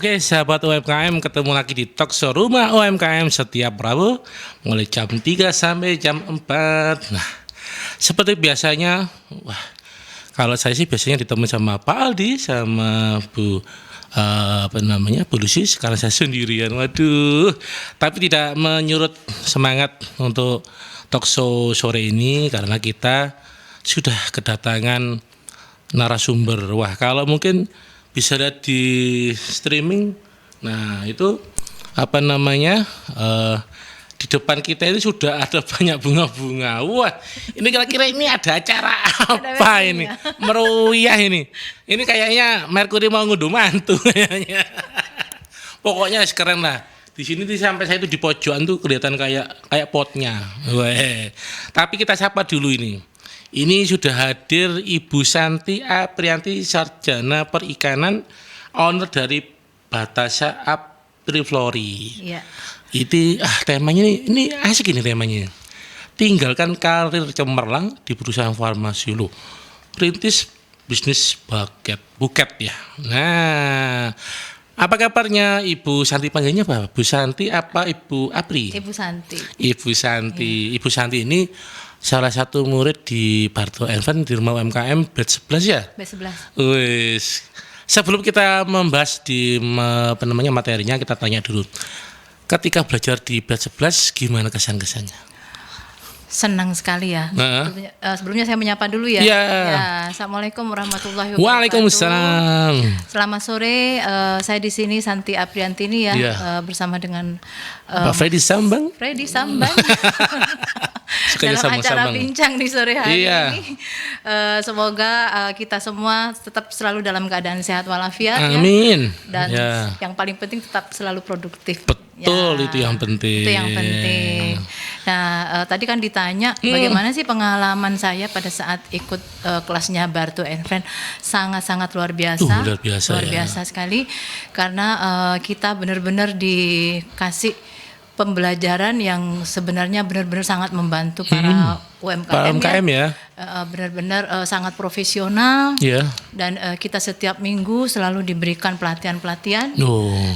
Oke, sahabat UMKM, ketemu lagi di Talkshow Rumah UMKM setiap Rabu mulai jam 3 sampai jam 4. Nah, seperti biasanya, kalau saya sih biasanya ditemui sama Pak Aldi sama Bu Lucy. Sekarang saya sendirian. Waduh. Tapi tidak menyurut semangat untuk Talkshow sore ini karena kita sudah kedatangan narasumber. Wah, kalau mungkin bisa lihat di streaming. Nah, itu di depan kita ini sudah ada banyak bunga-bunga. Wah, ini kira-kira ini ada acara apa ini? Meruyah ini. Ini kayaknya Merkuri mau ngunduh mantu kayaknya. Pokoknya keren lah. Di sini sampai saya itu di pojokan tuh kelihatan kayak potnya. Wah. Tapi kita sapa dulu ini. Ini sudah hadir Ibu Santi Aprianti, Sarjana Perikanan, owner dari Batasa Apriflori. Iya. Itu temanya ini asik ini temanya. Tinggalkan karir cemerlang di perusahaan farmasi lo. Rintis bisnis buket ya. Nah, apa kabarnya Ibu Santi, panggilnya apa? Bu Santi apa Ibu Apri? Ibu Santi. Ibu Santi. Iya. Ibu Santi ini salah satu murid di Barto Advent di Rumah UMKM batch 11 ya? Batch 11. Wis. Sebelum kita membahas di materinya, kita tanya dulu. Ketika belajar di batch 11 gimana kesan-kesannya? Senang sekali ya. Sebelumnya saya menyapa dulu ya. Ya. Assalamualaikum warahmatullahi wabarakatuh. Waalaikumsalam. Selamat sore. Saya di sini Santi Aprianti ini ya, bersama dengan Pak Freddy Sambang. Dalam acara bincang di sore hari ini. Semoga kita semua tetap selalu dalam keadaan sehat walafiat. Amin. Dan yang paling penting tetap selalu produktif. Betul, itu yang penting. Itu yang penting. Nah, tadi kan ditanya bagaimana sih pengalaman saya pada saat ikut kelasnya Barto Advent. Sangat-sangat luar biasa. Luar biasa sekali. Karena kita benar-benar dikasih pembelajaran yang sebenarnya benar-benar sangat membantu para UMKM ya. Benar-benar sangat profesional. Dan kita setiap minggu selalu diberikan pelatihan-pelatihan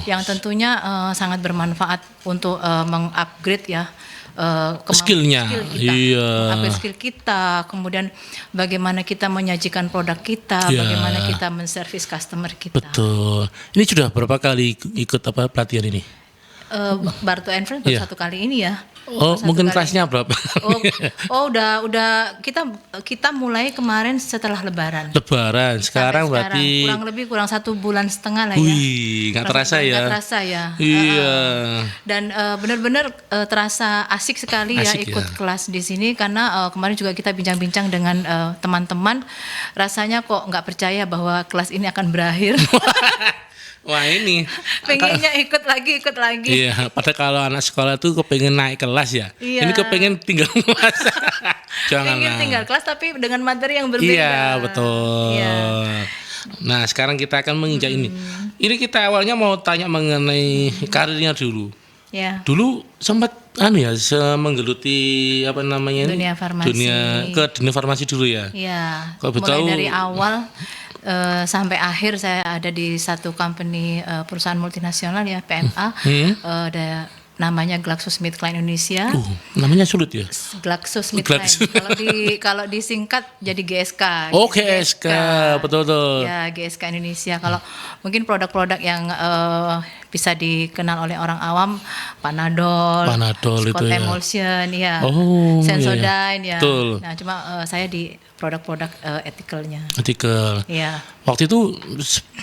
yang tentunya sangat bermanfaat untuk mengupgrade ya skillnya. Upgrade skill kita, kemudian bagaimana kita menyajikan produk kita, bagaimana kita menservis customer kita. Betul. Ini sudah berapa kali ikut pelatihan ini? Barto Advent baru satu kali ini ya. Mungkin kelasnya berapa? Udah kita mulai kemarin setelah Lebaran. Sekarang berarti kurang 1,5 bulan lah ya. Wih, nggak terasa ya? Iya. Dan benar-benar terasa asik sekali ya ikut kelas di sini karena kemarin juga kita bincang-bincang dengan teman-teman. Rasanya kok nggak percaya bahwa kelas ini akan berakhir. Wah, ini pengennya ikut lagi. Iya, padahal kalau anak sekolah tuh kepengen naik kelas ya. Ini kepengen tinggal kelas. Pengen tinggal kelas tapi dengan materi yang berbeda. Iya, betul. Iya. Nah, sekarang kita akan menginjak ini. Ini kita awalnya mau tanya mengenai karirnya dulu. Ya. Dulu sempat menggeluti dunia farmasi. Dunia farmasi dulu ya. Iya. Mulai dari awal sampai akhir saya ada di satu company perusahaan multinasional ya, PMA, ada namanya GlaxoSmithKline Indonesia. Namanya sulit ya? GlaxoSmithKline. Kalau disingkat jadi GSK. GSK, betul. Ya, GSK Indonesia. Kalau mungkin produk-produk yang bisa dikenal oleh orang awam, Panadol Scott Emulsion, Sensodyne, ya. Betul. Nah, cuma saya di produk-produk ethical. Iya. Waktu itu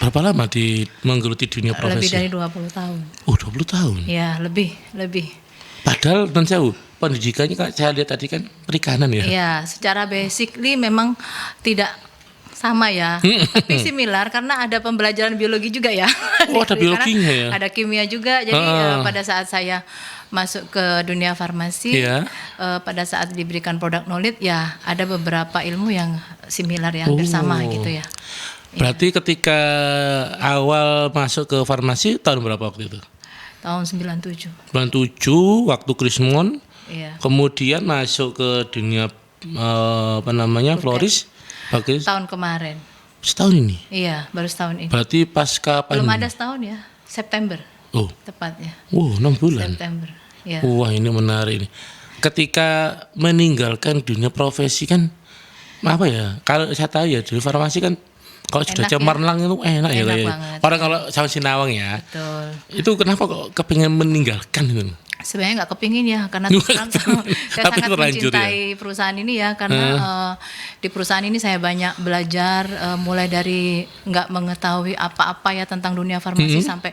berapa lama menggeluti dunia profesi? Lebih dari 20 tahun. 20 tahun? Iya, lebih. Padahal pendidikannya saya lihat tadi kan perikanan ya? Iya, secara basically memang tidak sama ya, tapi similar karena ada pembelajaran biologi juga ya. Ada biologinya ya? Ada kimia juga, jadi pada saat saya masuk ke dunia farmasi, pada saat diberikan produk knowledge ya ada beberapa ilmu yang similar ya, hampir sama gitu ya. Berarti ketika awal masuk ke farmasi tahun berapa waktu itu? Tahun 97. 97 waktu Krismon. Iya. Kemudian masuk ke dunia Floris. Tahun kemarin. Setahun ini? Iya, baru setahun ini. Berarti pasca pandemi. Belum ada setahun ya. September Oh, tepatnya. 6 bulan. September. Ya. Wah, ini menarik nih. Ketika meninggalkan dunia profesi kan apa ya? Kalau saya tahu ya di farmasi kan kalau sudah Enak cemerlang itu enak ya Enak kayaknya. banget. Orang kalau sama Sinawang ya. Betul. Itu kenapa kok kepingin meninggalkan itu? Sebenarnya nggak kepingin ya, karena terus terang saya Tapi sangat terlanjur mencintai perusahaan ini ya, karena di perusahaan ini saya banyak belajar, mulai dari nggak mengetahui apa-apa ya tentang dunia farmasi sampai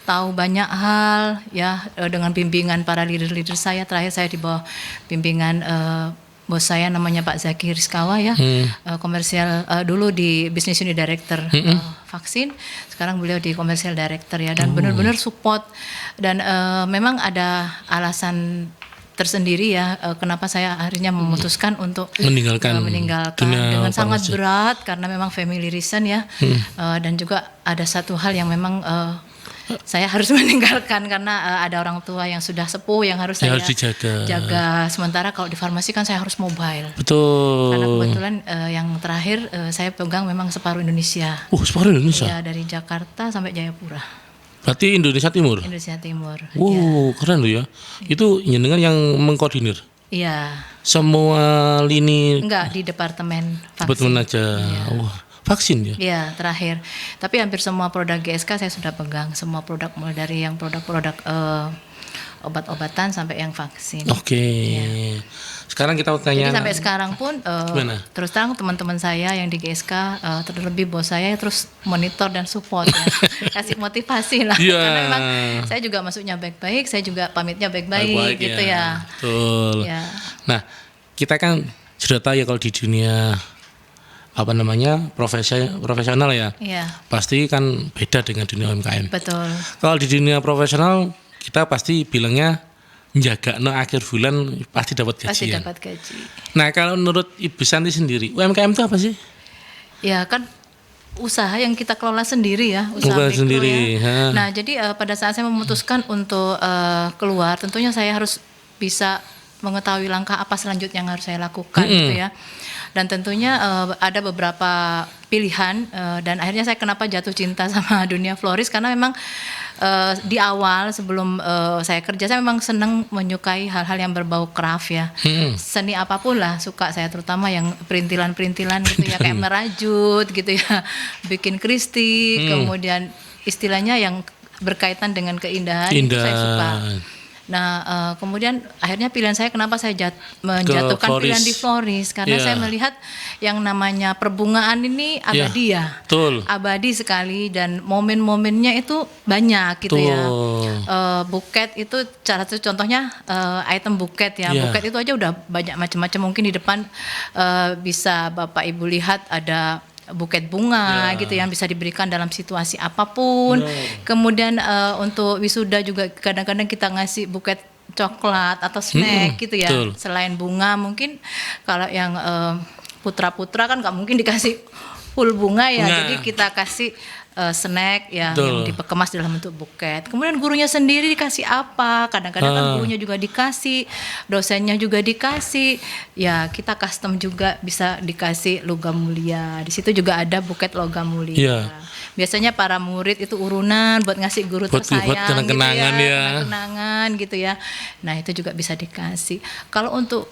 tahu banyak hal ya, dengan bimbingan para leader-leader saya. Terakhir saya di bawah bimbingan bos saya namanya Pak Zaki Rizkawa ya, komersial dulu di Business Unit Director vaksin, sekarang beliau di Commercial Director ya, dan benar-benar support, dan memang ada alasan tersendiri ya kenapa saya akhirnya memutuskan untuk meninggalkan dengan sangat berat, karena memang family reason ya, dan juga ada satu hal yang memang saya harus meninggalkan karena ada orang tua yang sudah sepuh yang harus saya jaga. Sementara kalau di farmasi kan saya harus mobile. Betul. Karena kebetulan yang terakhir saya pegang memang separuh Indonesia. Separuh Indonesia? Ya, dari Jakarta sampai Jayapura. Berarti Indonesia Timur? Indonesia Timur. Wow, ya. Keren loh ya. Itu jenengan yang mengkoordinir? Iya. Semua lini? Enggak, di departemen vaksin. Departemen aja. Ya. Wah. Vaksin ya? Iya, terakhir. Tapi hampir semua produk GSK saya sudah pegang. Semua produk, mulai dari yang produk-produk obat-obatan sampai yang vaksin. Oke. Ya. Sekarang kita tanya. Jadi sampai sekarang pun terus terang teman-teman saya yang di GSK, terlebih bos saya terus monitor dan support ya. Kasih motivasi lah. Yeah. Karena memang saya juga masuknya baik-baik, saya juga pamitnya baik-baik gitu ya. Betul. Ya. Nah, kita kan sudah tahu ya kalau di dunia profesional ya. Iya. Pasti kan beda dengan dunia UMKM. Betul. Kalau di dunia profesional kita pasti bilangnya menjaga akhir bulan pasti dapat gaji. Pasti dapat gaji. Nah, kalau menurut Ibu Santi sendiri, UMKM itu apa sih? Ya kan usaha yang kita kelola sendiri ya, usaha mikro sendiri. Ya. Nah, jadi pada saat saya memutuskan untuk keluar, tentunya saya harus bisa mengetahui langkah apa selanjutnya yang harus saya lakukan gitu ya. Dan tentunya ada beberapa pilihan dan akhirnya saya kenapa jatuh cinta sama dunia florist, karena memang di awal sebelum saya kerja saya memang senang menyukai hal-hal yang berbau craft ya. Seni apapun lah suka saya, terutama yang perintilan-perintilan gitu ya, kayak merajut gitu ya, bikin kristik, kemudian istilahnya yang berkaitan dengan keindahan itu saya suka. Nah, kemudian akhirnya pilihan saya kenapa saya menjatuhkan pilihan di florist, karena saya melihat yang namanya perbungaan ini abadi ya, abadi sekali, dan momen-momennya itu banyak gitu ya. Buket itu salah satu contohnya, item buket ya. Buket itu aja udah banyak macam-macam, mungkin di depan bisa Bapak Ibu lihat ada buket bunga gitu yang bisa diberikan dalam situasi apapun. Kemudian untuk wisuda juga kadang-kadang kita ngasih buket coklat atau snack gitu ya. Selain bunga, mungkin kalau yang putra-putra kan nggak mungkin dikasih full bunga ya. Jadi kita kasih snack ya, yang dikemas dalam bentuk buket. Kemudian gurunya sendiri dikasih apa? Kadang-kadang kan gurunya juga dikasih, dosennya juga dikasih. Ya kita custom juga bisa dikasih logam mulia. Di situ juga ada buket logam mulia. Biasanya para murid itu urunan buat ngasih guru tersayang, buat kenang-kenangan gitu ya. Kenangan gitu ya. Nah itu juga bisa dikasih. Kalau untuk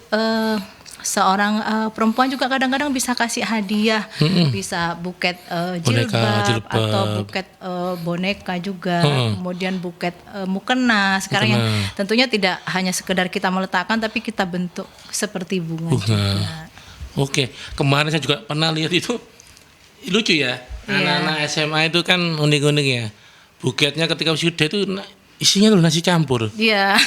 seorang perempuan juga kadang-kadang bisa kasih hadiah, bisa buket jilbab atau buket boneka juga, kemudian buket mukena. Sekarang yang tentunya tidak hanya sekedar kita meletakkan, tapi kita bentuk seperti bunga. Juga. Oke, kemarin saya juga pernah lihat itu lucu ya, anak-anak SMA itu kan unik-unik ya. Buketnya ketika wisuda itu isinya tuh nasi campur. Iya.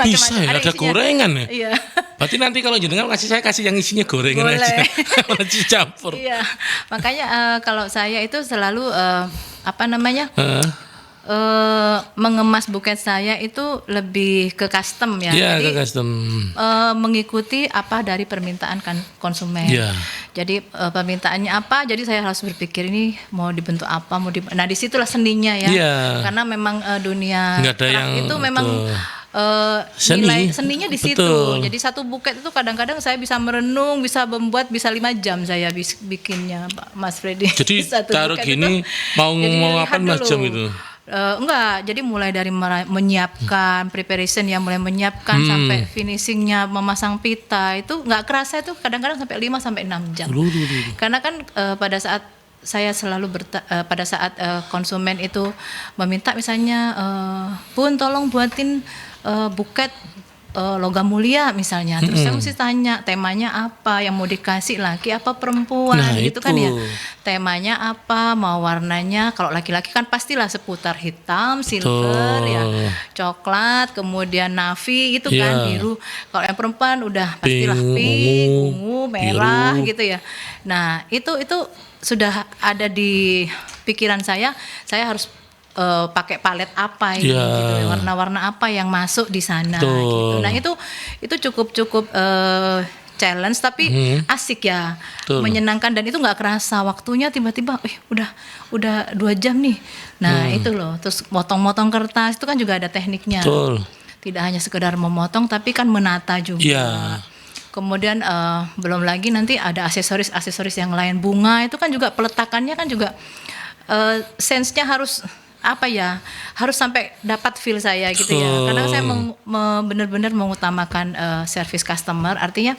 Bisa ya, ada gorengan ya. Iya. Berarti nanti kalau jenengan saya kasih yang isinya gorengan aja. Nasi campur. Iya. Makanya kalau saya itu selalu mengemas buket saya itu lebih ke custom ya. Jadi ke custom. Mengikuti apa dari permintaan konsumen. Jadi permintaannya apa, jadi saya harus berpikir ini mau dibentuk apa, nah disitulah seninya ya. Karena memang dunia craft itu memang nilai seninya di situ. Jadi satu buket itu kadang-kadang saya bisa merenung, bisa membuat, bisa 5 jam saya bikinnya, Pak Mas Freddy. Jadi taruh gini mau apa 5 jam itu? Enggak, jadi mulai dari menyiapkan preparation ya, mulai menyiapkan sampai finishingnya memasang pita itu nggak kerasa, itu kadang-kadang sampai 5 sampai 6 jam. Karena kan pada saat saya selalu pada saat konsumen itu meminta misalnya, Bun tolong buatin buket logam mulia misalnya, terus saya mesti tanya temanya apa, yang mau dikasih laki apa perempuan, gitu kan ya, temanya apa, mau warnanya, kalau laki-laki kan pastilah seputar hitam, silver ya, coklat, kemudian navy itu kan, biru. Kalau yang perempuan udah pastilah pink, ungu, merah biru, gitu ya. Nah itu sudah ada di pikiran saya harus pakai palet apa ini, gitu, warna-warna apa yang masuk di sana, gitu. Nah itu cukup challenge tapi asik ya, menyenangkan, dan itu nggak kerasa waktunya, tiba-tiba udah 2 jam nih. Nah itu loh, terus motong-motong kertas itu kan juga ada tekniknya, tidak hanya sekedar memotong tapi kan menata juga. Kemudian belum lagi nanti ada aksesoris yang lain, bunga itu kan juga peletakannya kan juga sense-nya harus harus sampai dapat feel saya gitu ya. Kadang saya benar-benar mengutamakan service customer, artinya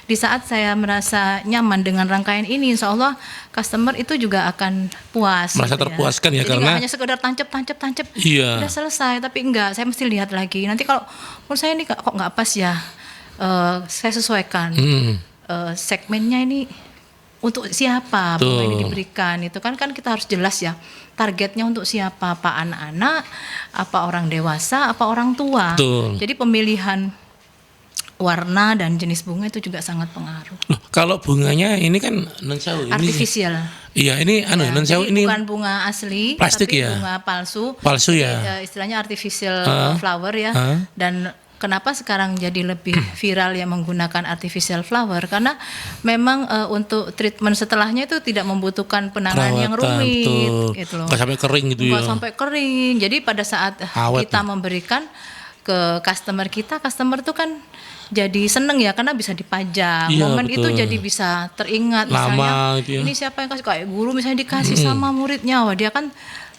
di saat saya merasa nyaman dengan rangkaian ini, insya Allah customer itu juga akan puas. Merasa gitu terpuaskan ya, jadi karena nggak hanya sekedar tancap, udah selesai, tapi enggak, saya mesti lihat lagi. Nanti kalau menurut saya ini kok nggak pas ya, saya sesuaikan segmennya ini untuk siapa bunga ini diberikan, itu kan kita harus jelas ya, targetnya untuk siapa, apa anak-anak, apa orang dewasa, apa orang tua. Jadi pemilihan warna dan jenis bunga itu juga sangat pengaruh. Loh, kalau bunganya ini kan non sewu, artificial. Iya, ini non sewu, ini bukan bunga asli, plastik tapi ya, bunga palsu. Jadi, ya. Istilahnya artificial flower ya. Dan kenapa sekarang jadi lebih viral ya menggunakan artificial flower? Karena memang untuk treatment setelahnya itu tidak membutuhkan penanganan yang rumit, gitu loh. Nggak sampai kering gitu ya. Nggak sampai kering. Jadi pada saat kita memberikan ke customer tuh kan jadi seneng ya, karena bisa dipajang. Momen itu jadi bisa teringat. Misalnya gitu ya. Ini siapa yang kasih, kayak guru misalnya dikasih sama muridnya, wah dia kan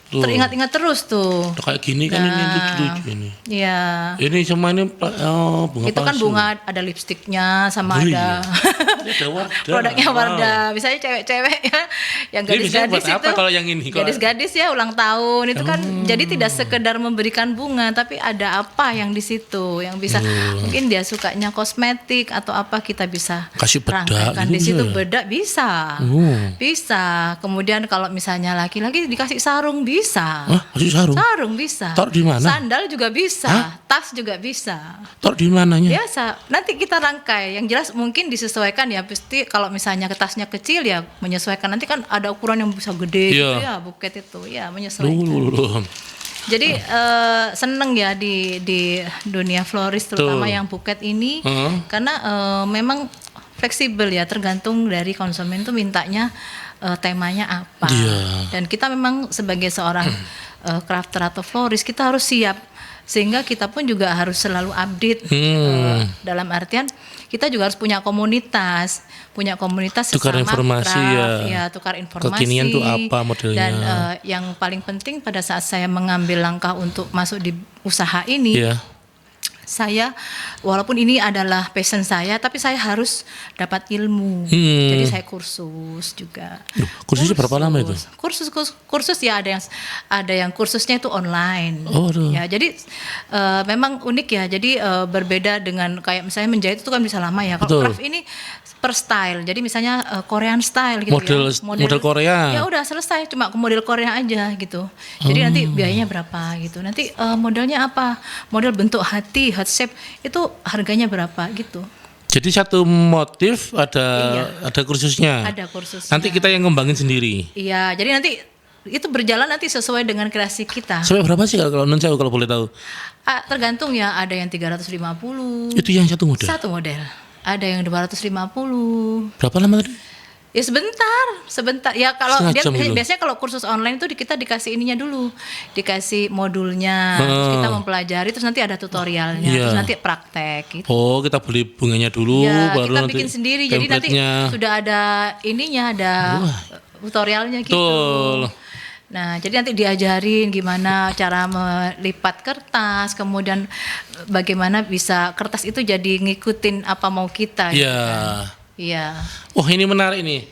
teringat-ingat terus tuh. Kayak gini kan, ini lucu-lucu ini. Iya. Ini semua ini bunga itu kan palsu. bunga ada lipstiknya sama ada produknya Wardah. Misalnya cewek-cewek ya, yang gadis-gadis itu. Apa kalau yang ini? Gadis-gadis ya ulang tahun itu kan, jadi tidak sekedar memberikan bunga, tapi ada apa yang di situ yang bisa, mungkin dia sukanya kosmetik atau apa, kita bisa kasih bedak di situ, bedak bisa. Bisa. Kemudian kalau misalnya laki-laki dikasih sarung bisa. Kasih sarung? Sarung bisa. Taruh di mana? Sandal juga bisa. Tas juga bisa. Taruh di mananya? Biasa. Nanti kita rangkai. Yang jelas mungkin disesuaikan ya. Pasti kalau misalnya tasnya kecil ya menyesuaikan. Nanti kan ada ukuran yang bisa gede gitu ya, buket itu ya, menyesuaikan. Jadi seneng ya di dunia floris, terutama yang buket ini, karena memang fleksibel ya, tergantung dari konsumen tuh mintanya temanya apa. Dan kita memang sebagai seorang crafter atau florist, kita harus siap, sehingga kita pun juga harus selalu update. Dalam artian kita juga harus punya komunitas tukar sesama informasi craft, ya tukar informasi. Kekinian tuh apa modelnya. Dan yang paling penting pada saat saya mengambil langkah untuk masuk di usaha ini, saya walaupun ini adalah passion saya, tapi saya harus dapat ilmu. Jadi saya kursus juga. Kursusnya berapa lama itu? Kursus ya, ada yang kursusnya itu online. Ya, jadi memang unik ya. Jadi berbeda dengan kayak misalnya menjahit itu kan bisa lama ya. Kalau craft ini per style. Jadi misalnya Korean style gitu, model Korea. Ya udah selesai, cuma ke model Korea aja gitu. Jadi nanti biayanya berapa gitu. Nanti modelnya apa? Model bentuk hati, heart shape, itu harganya berapa gitu. Jadi satu motif ada kursusnya. Ada kursusnya. Nanti kita yang ngembangin sendiri. Iya, jadi nanti itu berjalan nanti sesuai dengan kreasi kita. Sampai berapa sih kalau non sewu kalau boleh tahu? Tergantung ya, ada yang 350. Itu yang satu model. Satu model. Ada yang 250. Berapa lama tadi? Ya sebentar. Ya kalau dia dulu. Biasanya kalau kursus online itu kita dikasih ininya dulu, dikasih modulnya, terus kita mempelajari, terus nanti ada tutorialnya, terus nanti praktek. Gitu. Kita beli bunganya dulu, baru kita nanti bikin sendiri. Jadi nanti sudah ada ininya, ada tutorialnya gitu. Nah, jadi nanti diajarin gimana cara melipat kertas, kemudian bagaimana bisa kertas itu jadi ngikutin apa mau kita. Iya. Gitu kan. Iya. Wah, ini menarik nih.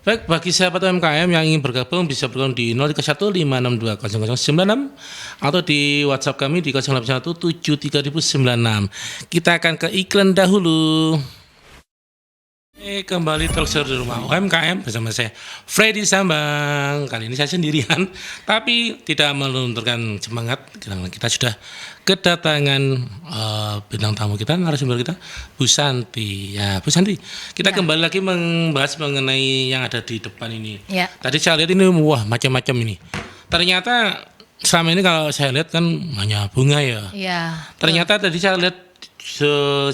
Baik, bagi sahabat UMKM yang ingin bergabung bisa bergabung di 0315620096 atau di WhatsApp kami di 08173096. Kita akan ke iklan dahulu. Kembali talkshow di rumah UMKM bersama saya Freddy Sambang. Kali ini saya sendirian, tapi tidak melunturkan semangat. Kita sudah kedatangan bintang tamu kita, narasumber kita, Bu Santi. Ya, Bu Santi, kita kembali lagi membahas mengenai yang ada di depan ini. Ya. Tadi saya lihat ini, wah macam-macam ini. Ternyata selama ini kalau saya lihat kan hanya bunga ya. Iya. Ternyata tadi saya lihat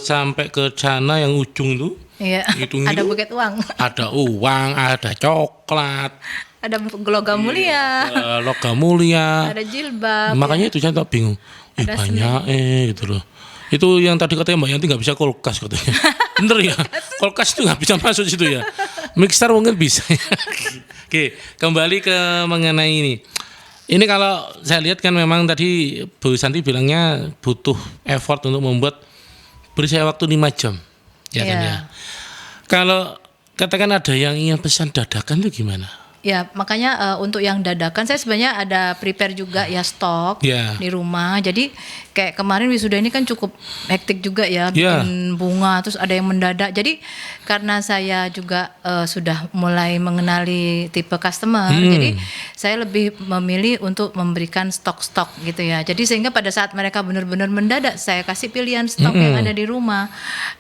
sampai ke sana yang ujung tuh. Iya. Ada buket uang. Ada uang, ada coklat, ada logam mulia. Logam mulia. Ada jilbab. Makanya itu saya tak bingung. Ada Banyak gitu loh. Itu yang tadi katanya Mbak Yanti nggak bisa kulkas katanya. Bener ya? Kulkas itu nggak bisa masuk situ ya. Mixer mungkin bisa. Oke, kembali ke mengenai ini. Ini kalau saya lihat kan memang tadi Bu Santi bilangnya butuh effort untuk membuat, beri saya waktu 5 jam. Ya kan ya. Kalau katakan ada yang ingin pesan dadakan itu gimana? Ya, makanya untuk yang dadakan saya sebenarnya ada prepare juga ya stok di rumah. Jadi kayak kemarin wisuda ini kan cukup hektik juga ya, bikin bunga, terus ada yang mendadak. Jadi karena saya juga sudah mulai mengenali tipe customer, jadi saya lebih memilih untuk memberikan stok-stok gitu ya. Jadi sehingga pada saat mereka benar-benar mendadak, saya kasih pilihan stok yang ada di rumah.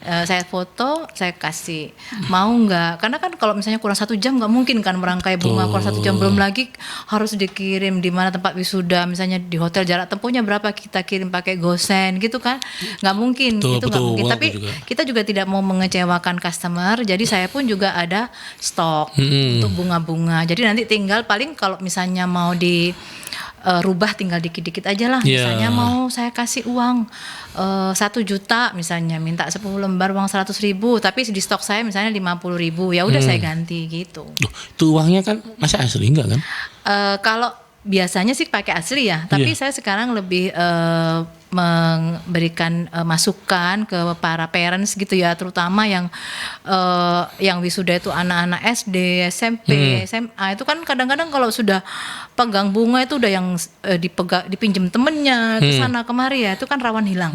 Saya foto, saya kasih. Mau nggak? Karena kan kalau misalnya kurang 1 jam nggak mungkin kan merangkai bunga. Kurang 1 jam, belum lagi harus dikirim di mana tempat wisuda, misalnya di hotel jarak tempuhnya berapa, kita kirim pakai GoSend gitu kan, nggak mungkin. Itu nggak mungkin. Tapi kita juga tidak mau mengecewakan customer, jadi saya pun juga ada stok untuk bunga-bunga. Jadi nanti tinggal paling kalau misalnya mau di rubah tinggal dikit-dikit aja lah. Misalnya mau saya kasih uang 1 juta misalnya, minta 10 lembar uang 100.000, tapi di stok saya misalnya 50.000, ya udah saya ganti gitu. Itu uangnya kan masa asli enggak kan? Kalau biasanya sih pakai asli ya, tapi saya sekarang lebih memberikan masukan ke para parents gitu ya, terutama yang wisuda itu anak-anak SD, SMP, SMA. Itu kan kadang-kadang kalau sudah pegang bunga itu udah yang dipinjem temennya ke sana kemari ya, itu kan rawan hilang.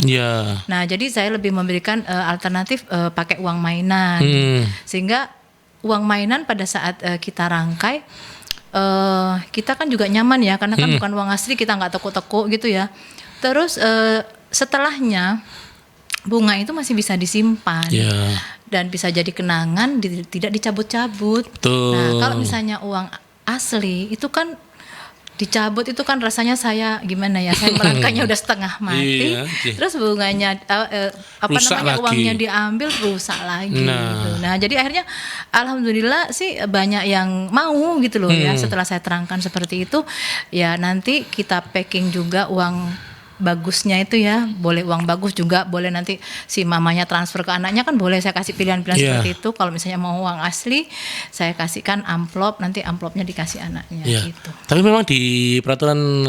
Nah, jadi saya lebih memberikan alternatif pakai uang mainan, sehingga uang mainan pada saat kita rangkai kita kan juga nyaman ya, karena kan bukan uang asli, kita nggak teko-teko gitu ya. Terus setelahnya bunga itu masih bisa disimpan dan bisa jadi kenangan, tidak dicabut-cabut. Nah, kalau misalnya uang asli itu kan dicabut, itu kan rasanya saya gimana ya, saya merangkainya udah setengah mati, terus bunganya uangnya diambil, rusak lagi gitu. Nah, jadi akhirnya alhamdulillah sih banyak yang mau gitu loh ya, setelah saya terangkan seperti itu. Ya nanti kita packing juga uang bagusnya itu ya, boleh uang bagus juga, boleh nanti si mamanya transfer ke anaknya kan boleh, saya kasih pilihan-pilihan seperti itu. Kalau misalnya mau uang asli, saya kasihkan amplop, nanti amplopnya dikasih anaknya gitu. Tapi memang di peraturan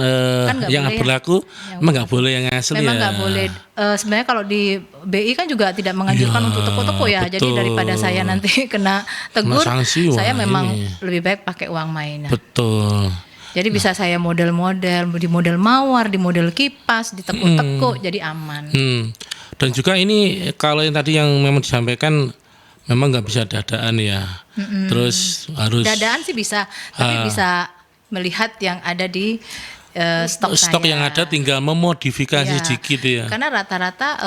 kan yang berlaku memang nggak boleh yang asli. Memang nggak boleh. Sebenarnya kalau di BI kan juga tidak menganjurkan untuk toko-toko ya. Betul. Jadi daripada saya nanti kena tegur, saya memang lebih baik pakai uang mainan. Betul. Jadi bisa saya model-model, di model mawar, di model kipas, di teko-teko, jadi aman. Dan juga ini kalau yang tadi yang memang disampaikan, memang nggak bisa dadaan ya. Terus harus dadaan sih bisa, tapi bisa melihat yang ada di stok yang ada, tinggal memodifikasi sedikit ya. Karena rata-rata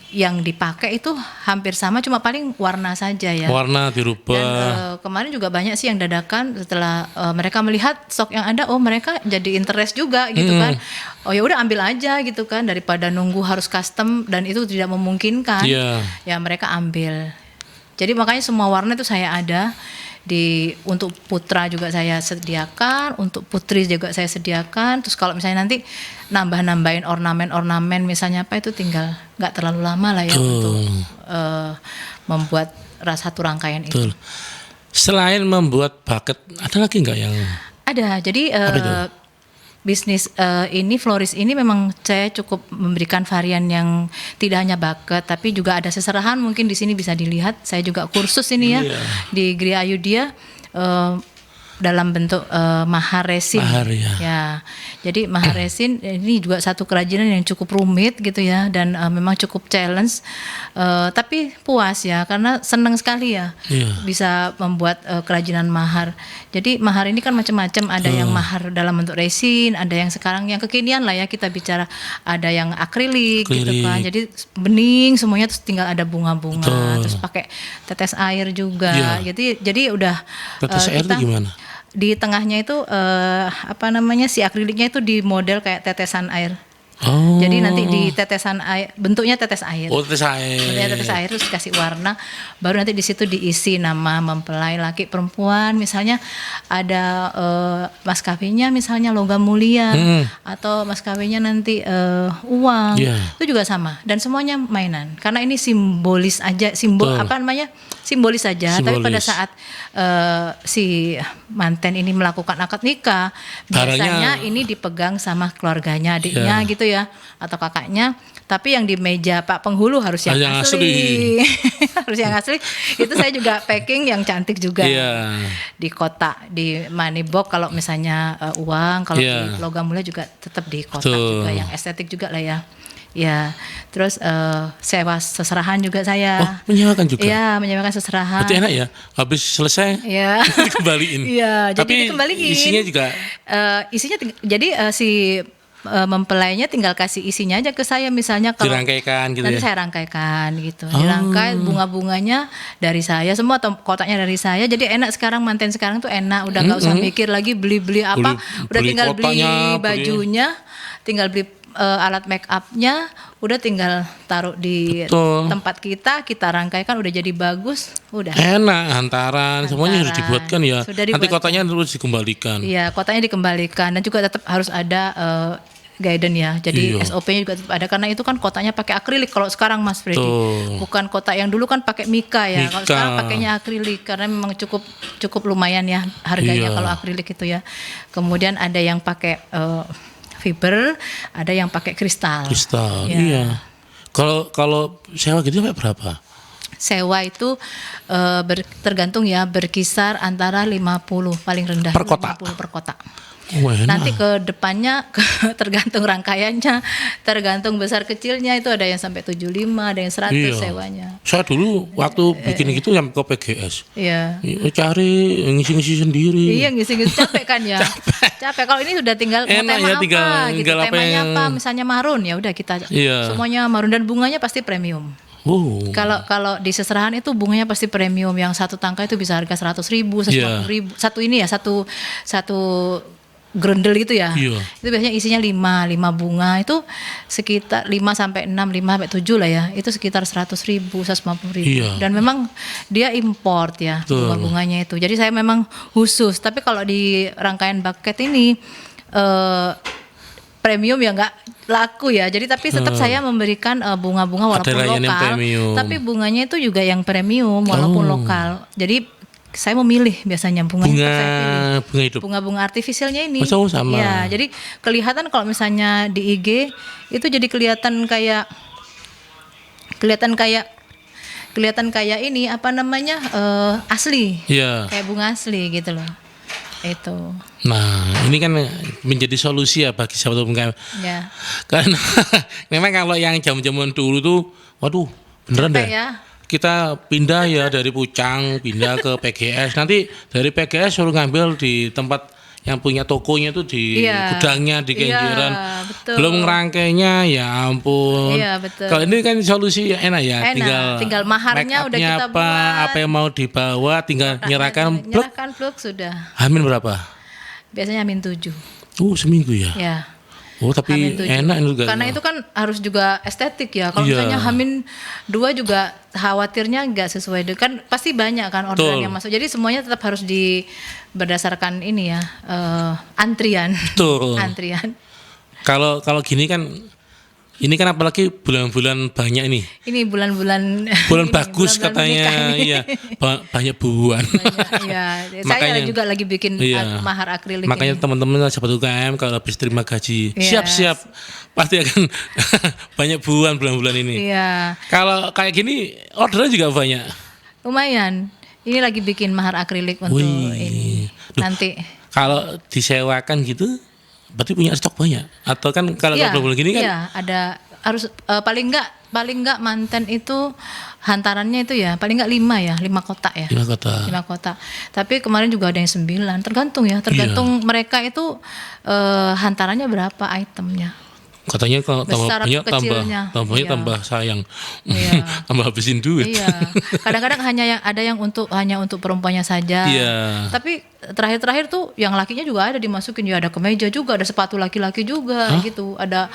yang dipakai itu hampir sama, cuma paling warna saja ya. Warna dirubah. Dan kemarin juga banyak sih yang dadakan setelah mereka melihat stok yang ada, oh mereka jadi interest juga gitu kan. Oh ya udah ambil aja gitu kan, daripada nunggu harus custom dan itu tidak memungkinkan. Ya mereka ambil. Jadi makanya semua warna itu saya ada. Untuk putra juga saya sediakan, untuk putri juga saya sediakan. Terus kalau misalnya nanti nambah-nambahin ornamen-ornamen misalnya apa, itu tinggal nggak terlalu lama lah ya untuk membuat satu rangkaian itu. Selain membuat bucket, ada lagi nggak yang? Ada. Jadi Apa itu? bisnis ini florist ini memang saya cukup memberikan varian yang tidak hanya bucket tapi juga ada seserahan, mungkin di sini bisa dilihat. Saya juga kursus ini ya Iya. di Gria Ayudhya dalam bentuk mahar resin. Mahar, ya. Ya. Jadi mahar resin ini juga satu kerajinan yang cukup rumit gitu ya, dan memang cukup challenge, tapi puas ya karena senang sekali ya Iya. bisa membuat kerajinan mahar. Jadi mahar ini kan macam-macam, ada yang mahar dalam bentuk resin, ada yang sekarang yang kekinian lah ya kita bicara, ada yang akrilik gitu kan. Akrilik. Jadi bening semuanya, terus tinggal ada bunga-bunga, Betul. terus pakai tetes air juga. Iya. Jadi udah Tetes air itu kita gimana? di tengahnya itu si akriliknya itu di model kayak tetesan air. Oh. Jadi nanti di tetesan air, bentuknya tetes air. Oh, tetes air. Bentuknya tetes air, terus kasih warna, baru nanti di situ diisi nama mempelai laki perempuan, misalnya ada mas kawinnya misalnya logam mulia, atau mas kawinnya nanti uang. Iya. Itu juga sama, dan semuanya mainan. Karena ini simbolis aja, Betul. simbolis saja. Tapi pada Simbolis. saat si manten ini melakukan akad nikah, biasanya ini dipegang sama keluarganya, adiknya Iya. gitu ya, atau kakaknya. Tapi yang di meja Pak Penghulu harus yang Yang asli. asli. Harus yang asli. Itu saya juga packing yang cantik juga. Iya. Di kotak, di money box kalau misalnya uang, kalau Iya. di logam mulia juga tetap di kotak Betul. juga, yang estetik juga lah ya. Ya, terus sewa seserahan juga saya. Oh, menyewakan juga. Iya, menyewakan seserahan. Berarti enak ya. Habis selesai Iya. dikembaliin. Iya, jadi Tapi dikembaliin. isinya juga Jadi si mempelainya tinggal kasih isinya aja ke saya, misalnya kalau dirangkaikan gitu nanti ya. saya rangkaikan gitu. Oh. Dirangkai bunga-bunganya dari saya semua atau kotaknya dari saya. Jadi enak sekarang, manten sekarang tuh enak, udah nggak usah mikir lagi beli-beli apa, udah beli tinggal beli kotaknya, bajunya, tinggal beli alat make upnya, udah tinggal taruh di Betul. tempat kita rangkaikan, udah jadi bagus, udah. Enak, hantaran, semuanya harus dibuatkan ya. Sudah Nanti dibuatkan. kotanya terus dikembalikan. Iya, kotanya dikembalikan, dan juga tetap harus ada guidance ya. Jadi Iya. SOP-nya juga tetap ada, karena itu kan kotanya pakai akrilik kalau sekarang Mas Freddy. Tuh. Bukan kotak yang dulu kan pakai mika ya. Kalau Mika. sekarang pakainya akrilik karena memang cukup lumayan ya harganya Iya. kalau akrilik itu ya. Kemudian ada yang pakai fiber, ada yang pakai kristal. Kristal. Ya. Iya. Kalau sewa gitu sampai berapa? Sewa itu tergantung ya, berkisar antara 50 paling rendah Per kotak? 50 per kotak. Wah, enak. Nanti ke depannya tergantung rangkaiannya, tergantung besar kecilnya, itu ada yang sampai 75, ada yang 100 Iya. sewanya. Saya dulu waktu bikin gitu sampai ke PGS. Iya. Cari ngisi-ngisi sendiri. Iya, ngisi-ngisi capek kan ya. Capek. Kalau ini sudah tinggal mau Enak tema ya, tinggal apa gitu. apa Temanya yang- apa? Misalnya marun, ya udah kita Iya. semuanya marun, dan bunganya pasti premium. Kalau di seserahan itu bunganya pasti premium, yang satu tangkai itu bisa harga 100.000, 150.000. Satu ini ya, satu grundel gitu ya. Iya. Itu biasanya isinya 5 bunga, itu sekitar 5 sampai 6, 5 sampai 7 lah ya. Itu sekitar 100.000, 150.000. Iya. Dan memang dia import ya, Betul. bunga-bunganya itu. Jadi saya memang khusus. Tapi kalau di rangkaian bucket ini premium ya nggak laku ya. Jadi tapi tetap saya memberikan bunga-bunga walaupun Ada layanan lokal, premium. tapi bunganya itu juga yang premium walaupun lokal. Jadi saya memilih biasanya bunganya tetap saya pilih. Bunga hidup. Bunga-bunga artifisialnya ini. Oh, sama. Ya, jadi kelihatan kalau misalnya di IG itu jadi kelihatan kayak ini apa namanya, asli. Iya. Kayak bunga asli gitu loh. Itu. Nah, ini kan menjadi solusi ya bagi sahabat bunga. Ya. Karena memang kalau yang jam-jaman dulu tuh, waduh, beneran Capek deh. ya. Kita pindah ya dari Pucang, pindah ke PGS. Nanti dari PGS suruh ngambil di tempat yang punya tokonya tuh di Iya. gudangnya di Kenjeran. Iya, betul. Belum ngerangkainya, ya ampun. Iya, betul. Kalau ini kan solusi enak ya, Enak. Tinggal maharnya make udah up-nya kita apa, buat. apa yang mau dibawa, tinggal nyerahkan. Blok. Nyerahkan blok sudah. Hamin berapa? Biasanya Amin 7. Seminggu ya. Ya. Oh, tapi Hamin 7. enak juga. Karena itu kan harus juga estetik ya. Kalau Iya. misalnya Hamin 2 juga khawatirnya nggak sesuai kan pasti banyak kan orderan Betul. yang masuk. Jadi semuanya tetap harus berdasarkan ini ya, antrian. Betul. Antrian. Kalau gini kan Ini kan apalagi bulan-bulan banyak ini. Ini bulan-bulan Bulan ini, bagus bulan-bulan katanya, menikah ini. iya. Banyak buuan. Ya, saya Makanya- juga lagi bikin mahar akrilik Makanya ini. teman-teman sahabat UKM kalau habis terima gaji, Yes. siap-siap pasti akan banyak buuan bulan-bulan ini. Iya, Kalau kayak gini orderan juga banyak. lumayan. Ini lagi bikin mahar akrilik untuk Wih. ini. Duh. Nanti. Kalau disewakan gitu, berarti punya stok banyak. Atau kan kalau Iya, bulan gini kan, iya, ada harus paling enggak manten itu hantarannya itu ya paling enggak 5 ya, 5 kotak ya. 5 kota. 5 kotak. Tapi kemarin juga ada yang 9. Tergantung ya, tergantung mereka itu hantarannya berapa itemnya. Katanya kalau tambah Besar banyak atau kecilnya. tambahnya Iya. tambah sayang. Iya. Tambah habisin duit. Iya. Kadang-kadang hanya yang hanya untuk perempuannya saja. Iya. Tapi terakhir-terakhir tuh yang lakinya juga ada dimasukin, ya ada kemeja juga, ada sepatu laki-laki juga gitu. Ada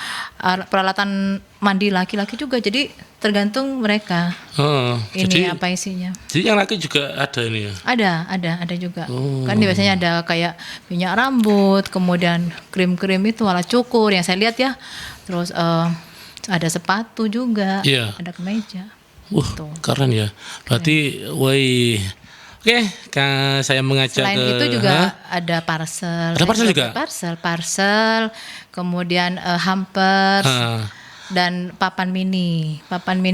peralatan mandi laki-laki juga. Jadi tergantung mereka. Oh, Ini jadi apa isinya. jadi yang laki juga ada ini ya. Ada juga. Kan biasanya ada kayak minyak rambut, kemudian krim-krim itu alat cukur yang saya lihat ya. Terus ada sepatu juga, Iya. ada kemeja. Tuh. Keren ya. Berarti, woi. Oke, saya mengajak Selain ke itu juga ada parcel. Ada parcel juga? Parcel, kemudian hampers Ah, dan papan mini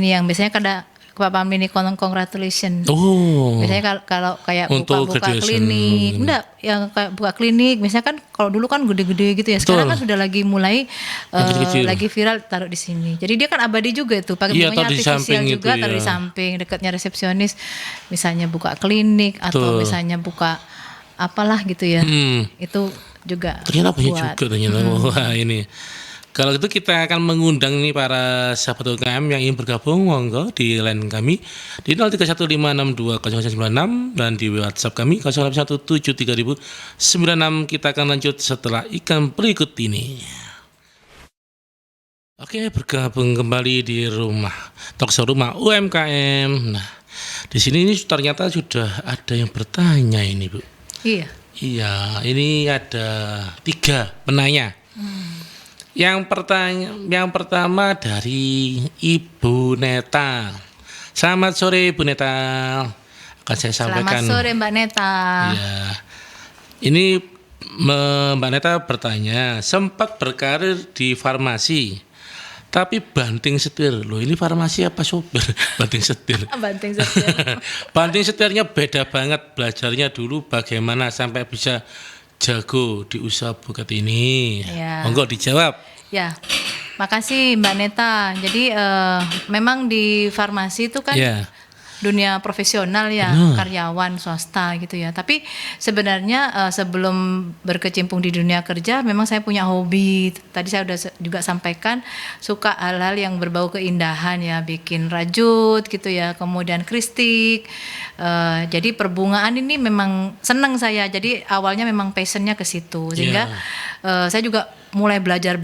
yang biasanya ada papan mini congratulations. oh, Biasanya kalau kayak Untuk buka graduation. klinik, enggak, yang kayak buka klinik, misalnya kan kalau dulu kan gede-gede gitu ya. Sekarang Betul. kan sudah lagi mulai kecil-kecil. lagi viral taruh di sini. Jadi dia kan abadi juga itu, pakai Iya, bunganya taruh di artifisial samping juga, itu, taruh di ya. samping dekatnya resepsionis. Misalnya buka klinik atau Betul. misalnya buka apalah gitu ya. Itu juga ternyata banyak buat. juga ternyata. Wah, ini. Kalau itu kita akan mengundang nih para sahabat UKM yang ingin bergabung, monggo di line kami di 0315620096 dan di WhatsApp kami 08173096. Kita akan lanjut setelah iklan berikut ini. Oke, bergabung kembali di Talkshow Rumah UMKM. Nah, di sini ini ternyata sudah ada yang bertanya ini, Bu. Iya. Iya, ini ada 3 penanya. Yang pertama dari Ibu Neta. Selamat sore Ibu Neta. Akan saya sampaikan. Selamat sore Mbak Neta. Ya. Ini Mbak Neta bertanya, sempat berkarir di farmasi, tapi banting setir. Loh, ini farmasi apa sopir? Banting setir. Banting setir. Banting setirnya beda banget. Belajarnya dulu bagaimana sampai bisa jago di usaha buket ini. Ya. Monggo dijawab. Ya, makasih Mbak Neta. Jadi memang di farmasi itu kan Ya. dunia profesional ya, Benar. karyawan swasta gitu ya. Tapi sebenarnya sebelum berkecimpung di dunia kerja, memang saya punya hobi. Tadi saya udah juga sampaikan, suka hal-hal yang berbau keindahan ya, bikin rajut gitu ya, kemudian kristik. Jadi perbungaan ini memang senang saya. Jadi awalnya memang passionnya ke situ, sehingga saya juga mulai belajar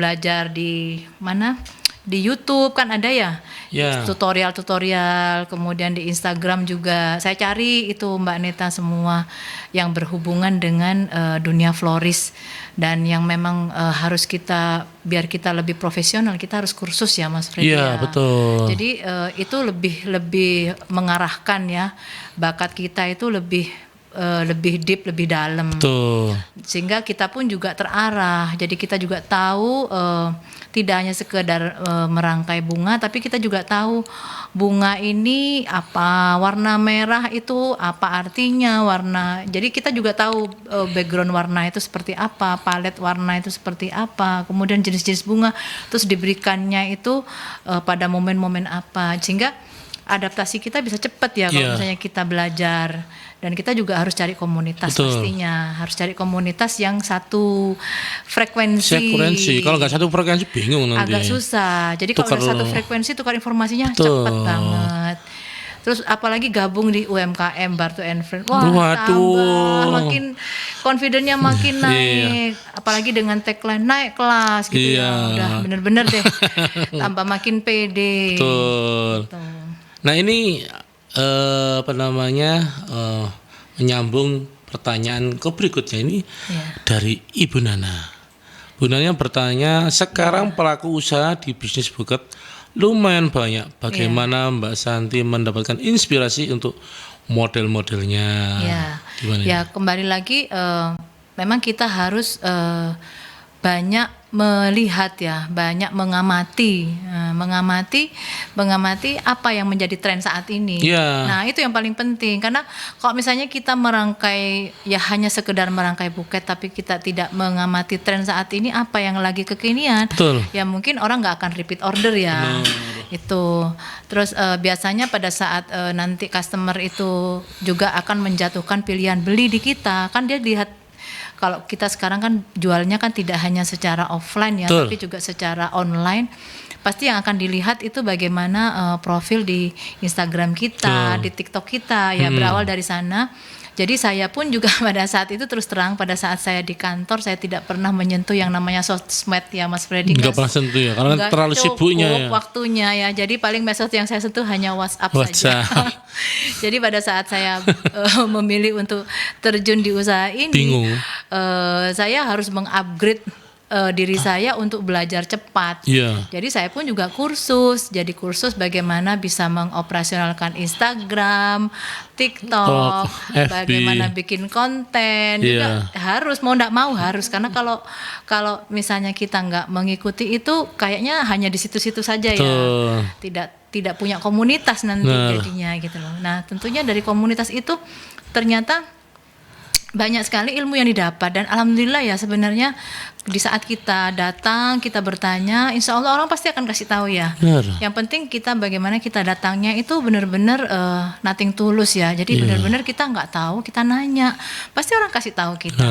di mana? Di YouTube kan ada ya, Ya. tutorial-tutorial, kemudian di Instagram juga saya cari itu Mbak Neta semua yang berhubungan dengan dunia floris, dan yang memang harus kita, biar kita lebih profesional, kita harus kursus ya Mas Freddy. Iya, betul. Jadi itu lebih mengarahkan ya, bakat kita itu lebih deep, lebih dalam. Betul. Sehingga kita pun juga terarah. Jadi kita juga tahu tidak hanya sekedar merangkai bunga, tapi kita juga tahu bunga ini apa, warna merah itu apa artinya, jadi kita juga tahu background warna itu seperti apa, palet warna itu seperti apa, kemudian jenis-jenis bunga terus diberikannya itu pada momen-momen apa, sehingga adaptasi kita bisa cepat ya kalau misalnya kita belajar. Dan kita juga harus cari komunitas. Betul. Pastinya harus cari komunitas yang satu frekuensi. Kalau nggak satu frekuensi bingung nanti. Agak susah. Jadi kalau udah satu frekuensi, tukar informasinya Betul. cepat banget. Terus apalagi gabung di UMKM Barto and Friend. Wah, Waduh. tambah makin confidence-nya makin naik. Apalagi dengan tagline naik kelas gitu ya. Udah bener-bener deh. Tambah makin pede. Betul. Gitu. Nah, ini menyambung pertanyaan ke berikutnya ini dari Ibu Nana. Bu Nanya bertanya, sekarang pelaku usaha di bisnis buket lumayan banyak. Bagaimana Mbak Santi mendapatkan inspirasi untuk model-modelnya? Gimana? Ya kembali lagi memang kita harus banyak melihat ya, banyak mengamati apa yang menjadi tren saat ini. Nah itu yang paling penting, karena kalau misalnya kita merangkai ya hanya sekedar merangkai buket tapi kita tidak mengamati tren saat ini apa yang lagi kekinian, ya mungkin orang nggak akan repeat order ya. Itu terus biasanya pada saat nanti customer itu juga akan menjatuhkan pilihan beli di kita, kan dia lihat. Kalau kita sekarang kan jualnya kan tidak hanya secara offline ya, tapi juga secara online. Pasti yang akan dilihat itu bagaimana profil di Instagram kita, di TikTok kita, ya berawal dari sana. Jadi saya pun juga pada saat itu terus terang pada saat saya di kantor saya tidak pernah menyentuh yang namanya sosmed ya Mas Freddy. Enggak pernah sentuh ya, karena terlalu sibuknya ya. Waktunya ya. Jadi paling medsos yang saya sentuh hanya WhatsApp. Saja. Jadi pada saat saya memilih untuk terjun di usaha ini, saya harus mengupgrade diri saya untuk belajar cepat. Jadi saya pun juga kursus. Jadi kursus bagaimana bisa mengoperasionalkan Instagram, TikTok, bagaimana bikin konten. Juga harus mau nggak mau harus, karena kalau misalnya kita nggak mengikuti itu kayaknya hanya di situ-situ saja ya. Tidak punya komunitas nanti jadinya gitu loh. Nah, tentunya dari komunitas itu ternyata banyak sekali ilmu yang didapat, dan alhamdulillah ya sebenarnya di saat kita datang, kita bertanya, insya Allah orang pasti akan kasih tahu ya. Yang penting kita bagaimana kita datangnya itu benar-benar nothing tulus ya. Jadi benar-benar kita nggak tahu, kita nanya, pasti orang kasih tahu kita.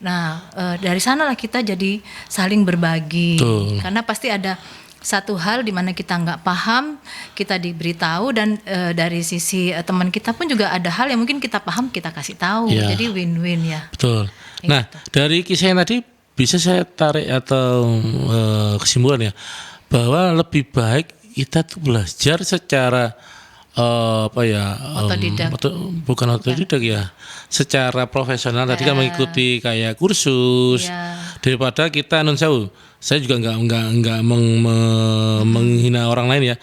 Nah dari sanalah kita jadi saling berbagi. Karena pasti ada satu hal di mana kita nggak paham, kita diberitahu, dan dari sisi teman kita pun juga ada hal yang mungkin kita paham, kita kasih tahu. Jadi win-win ya. Betul. Nah, dari kisah yang tadi bisa saya tarik atau kesimpulan ya, bahwa lebih baik kita tuh belajar secara otodidak. Bukan otodidak ya, secara profesional. Tadi kan mengikuti kayak kursus, daripada kita saya juga nggak menghina orang lain ya.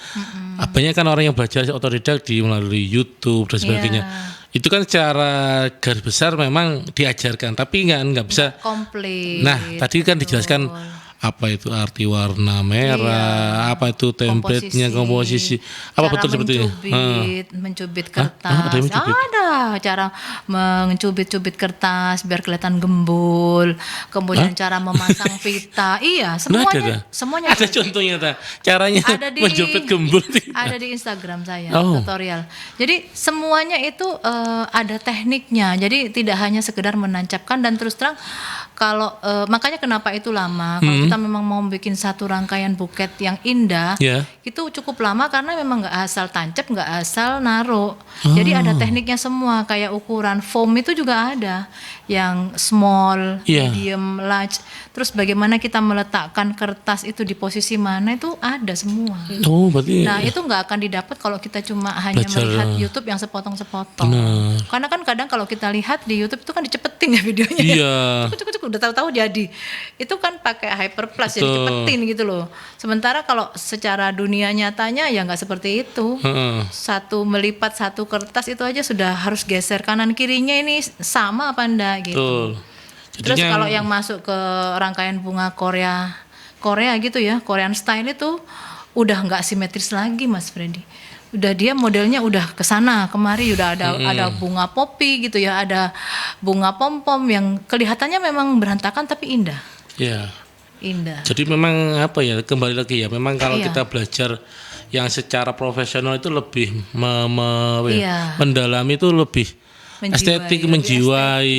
Banyak kan orang yang belajar otodidak melalui YouTube dan sebagainya. Itu kan secara garis besar memang diajarkan, tapi nggak bisa komplit. Nah, tadi kan dijelaskan apa itu arti warna merah, apa itu template-nya, komposisi, apa betul seperti itu? Mencubit kertas, ada cara mencubit-cubit kertas biar kelihatan gembul, kemudian cara memasang pita, semuanya. Ada contohnya caranya mencubit gembul. Ada di Instagram saya tutorial. Jadi semuanya itu ada tekniknya. Jadi tidak hanya sekedar menancapkan, dan terus terang kalau makanya kenapa itu lama. Kalau kita memang mau bikin satu rangkaian buket yang indah, itu cukup lama karena memang nggak asal tancap, nggak asal naruh. Jadi ada tekniknya semua, kayak ukuran foam itu juga ada, yang small, medium, large. Terus bagaimana kita meletakkan kertas itu di posisi mana itu ada semua. Nah itu nggak akan didapat kalau kita cuma hanya melihat YouTube yang sepotong-sepotong. Karena kan kadang kalau kita lihat di YouTube itu kan dicepetin ya videonya. Cukup udah tahu-tahu jadi. Itu kan pakai hyperplus jadi cepetin gitu loh. Sementara kalau secara dunia nyatanya ya nggak seperti itu. Satu melipat satu kertas itu aja sudah harus geser kanan kirinya ini sama apa enggak gitu. Terus kalau yang masuk ke rangkaian bunga Korea gitu ya, Korean style itu udah nggak simetris lagi Mas Freddy. Udah dia modelnya udah kesana kemari, udah ada bunga popi gitu ya, ada bunga pom-pom yang kelihatannya memang berantakan tapi indah. Indah. Jadi memang kembali lagi ya, memang kalau kita belajar yang secara profesional itu lebih mendalami, itu lebih estetik, menjiwai,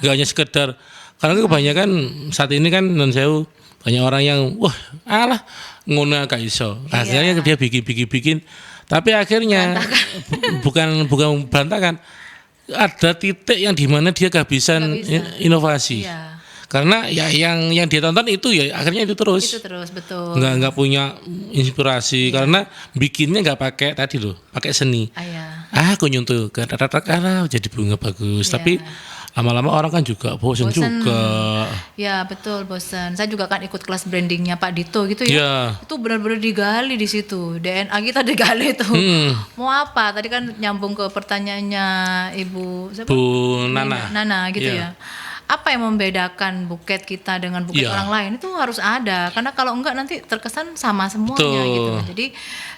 nggak hanya sekedar. Karena kebanyakan saat ini kan non-sewu banyak orang yang ngono gak iso. Akhirnya dia bikin, tapi akhirnya bukan berantakan. Ada titik yang dimana dia kehabisan inovasi. Karena ya yang dia tonton itu ya akhirnya itu terus betul. Nggak punya inspirasi karena bikinnya nggak pakai seni. Aku nyuntuh ke rata-rata jadi bunga bagus, tapi lama-lama orang kan juga bosen juga. Ya betul, bosan. Saya juga kan ikut kelas brandingnya Pak Dito gitu ya. Iya. Itu benar-benar digali di situ. DNA kita digali tuh. Mau apa? Tadi kan nyambung ke pertanyaannya Ibu siapa? Bu Nana. Nana gitu Iya. ya. Apa yang membedakan buket kita dengan buket Iya. orang lain itu harus ada, karena kalau enggak nanti terkesan sama semuanya Betul. gitu.